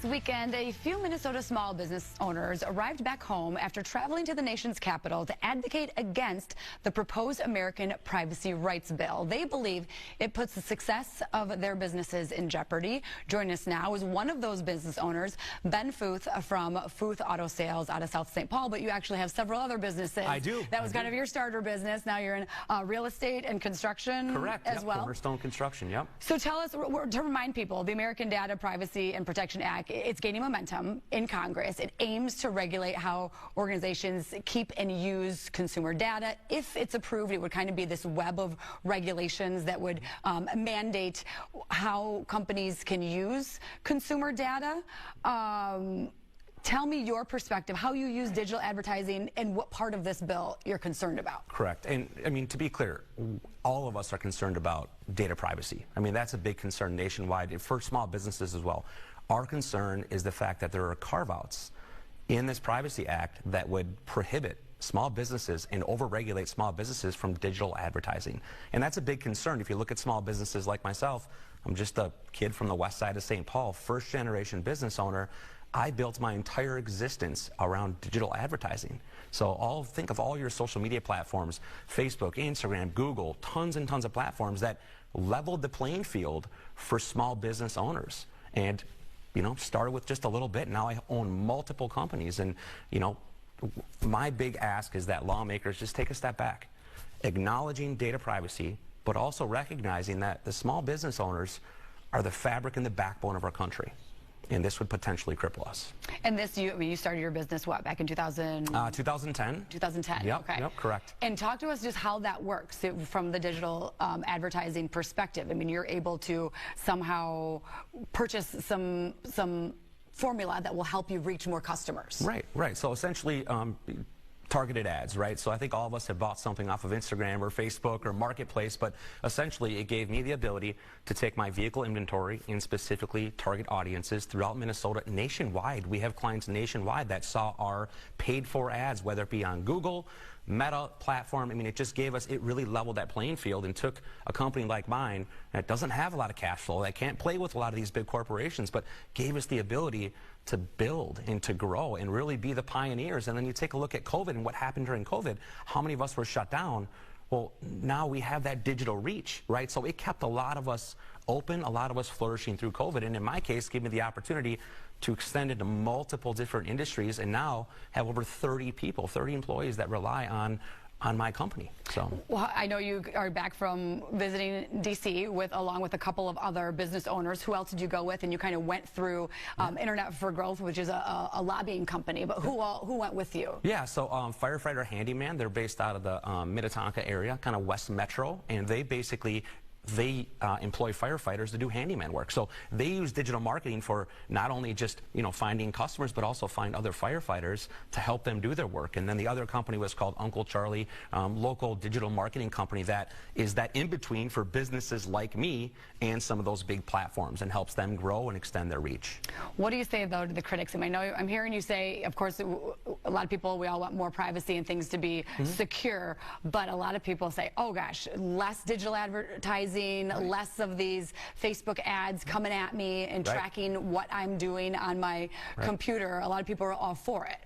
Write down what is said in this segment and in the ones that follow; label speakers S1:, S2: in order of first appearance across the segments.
S1: This weekend, a few Minnesota small business owners arrived back home after traveling to the nation's capital to advocate against the proposed American privacy rights bill. They believe it puts the success of their businesses in jeopardy. Joining us now is one of those business owners, Ben Footh from Footh Auto Sales out of South St. Paul, but you actually have several other businesses.
S2: I do.
S1: That was kind of your starter business. Now you're in real estate and construction.
S2: Correct.
S1: As well.
S2: Cornerstone Construction, yep.
S1: So tell us, to remind people, the American Data Privacy and Protection Act, it's gaining momentum in Congress. It aims to regulate how organizations keep and use consumer data. If it's approved, it would kind of be this web of regulations that would mandate how companies can use consumer data. Tell me your perspective, how you use digital advertising and what part of this bill you're concerned about.
S2: Correct. And I mean, to be clear, all of us are concerned about data privacy. I mean, that's a big concern nationwide for small businesses as well. Our concern is the fact that there are carve-outs in this Privacy Act that would prohibit small businesses and overregulate small businesses from digital advertising. And that's a big concern. If you look at small businesses like myself, I'm just a kid from the west side of St. Paul, first-generation business owner. I built my entire existence around digital advertising. So think of all your social media platforms, Facebook, Instagram, Google, tons and tons of platforms that leveled the playing field for small business owners. And, you know, started with just a little bit. Now I own multiple companies. And, you know, my big ask is that lawmakers just take a step back, acknowledging data privacy, but also recognizing that the small business owners are the fabric and the backbone of our country. And this would potentially cripple us.
S1: And this, you started your business, what, back in 2000?
S2: 2010.
S1: 2010,
S2: yep,
S1: okay.
S2: Yep, correct.
S1: And talk to us just how that works from the digital advertising perspective. I mean, you're able to somehow purchase some formula that will help you reach more customers.
S2: Right, right. So essentially, targeted ads, right? So I think all of us have bought something off of Instagram or Facebook or Marketplace, but essentially it gave me the ability to take my vehicle inventory and specifically target audiences throughout Minnesota nationwide. We have clients nationwide that saw our paid for ads, whether it be on Google, Meta platform. I mean, it just gave us, it really leveled that playing field and took a company like mine that doesn't have a lot of cash flow, that can't play with a lot of these big corporations, but gave us the ability to build and to grow and really be the pioneers. And then you take a look at COVID and what happened during COVID, how many of us were shut down? Well, now we have that digital reach, right? So it kept a lot of us open, a lot of us flourishing through COVID. And in my case, gave me the opportunity to extend into multiple different industries and now have over 30 people, 30 employees that rely on my company. So,
S1: well, I know you are back from visiting DC along with a couple of other business owners. Who else did you go with? And you kind of went through Internet for Growth, which is a lobbying company. But who went with you?
S2: Yeah, so Firefighter Handyman, they're based out of the Minnetonka area, kind of West Metro, and they basically employ firefighters to do handyman work. So they use digital marketing for not only just, you know, finding customers, but also find other firefighters to help them do their work. And then the other company was called Uncle Charlie, local digital marketing company that is that in-between for businesses like me and some of those big platforms and helps them grow and extend their reach.
S1: What do you say, though, to the critics? I mean, I know I'm hearing you say, of course, a lot of people, we all want more privacy and things to be secure, but a lot of people say, oh gosh, less digital advertising, less of these Facebook ads coming at me and tracking what I'm doing on my computer. A lot of people are all for it.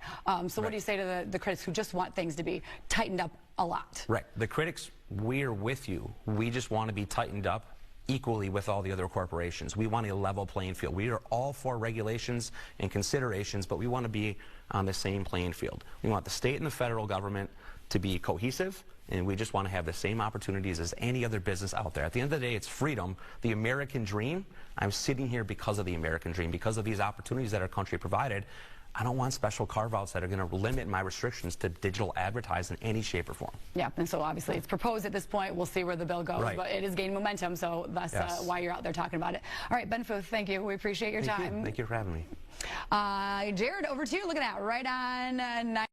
S1: So what do you say to the critics who just want things to be tightened up a lot?
S2: Right. The critics, we're with you. We just want to be tightened up equally with all the other corporations. We want a level playing field. We are all for regulations and considerations, but we want to be on the same playing field. We want the state and the federal government to be cohesive, and we just want to have the same opportunities as any other business out there. At the end of the day, it's freedom, the American dream. I'm sitting here because of the American dream, because of these opportunities that our country provided. I don't want special carve-outs that are going to limit my restrictions to digital advertising in any shape or form.
S1: Yeah, and so obviously it's proposed at this point. We'll see where the bill goes, but it is gaining momentum, so that's why you're out there talking about it. All right, Ben Footh, thank you. We appreciate your time.
S2: Thank you for having me.
S1: Jared, over to you. Look at that, right on 9.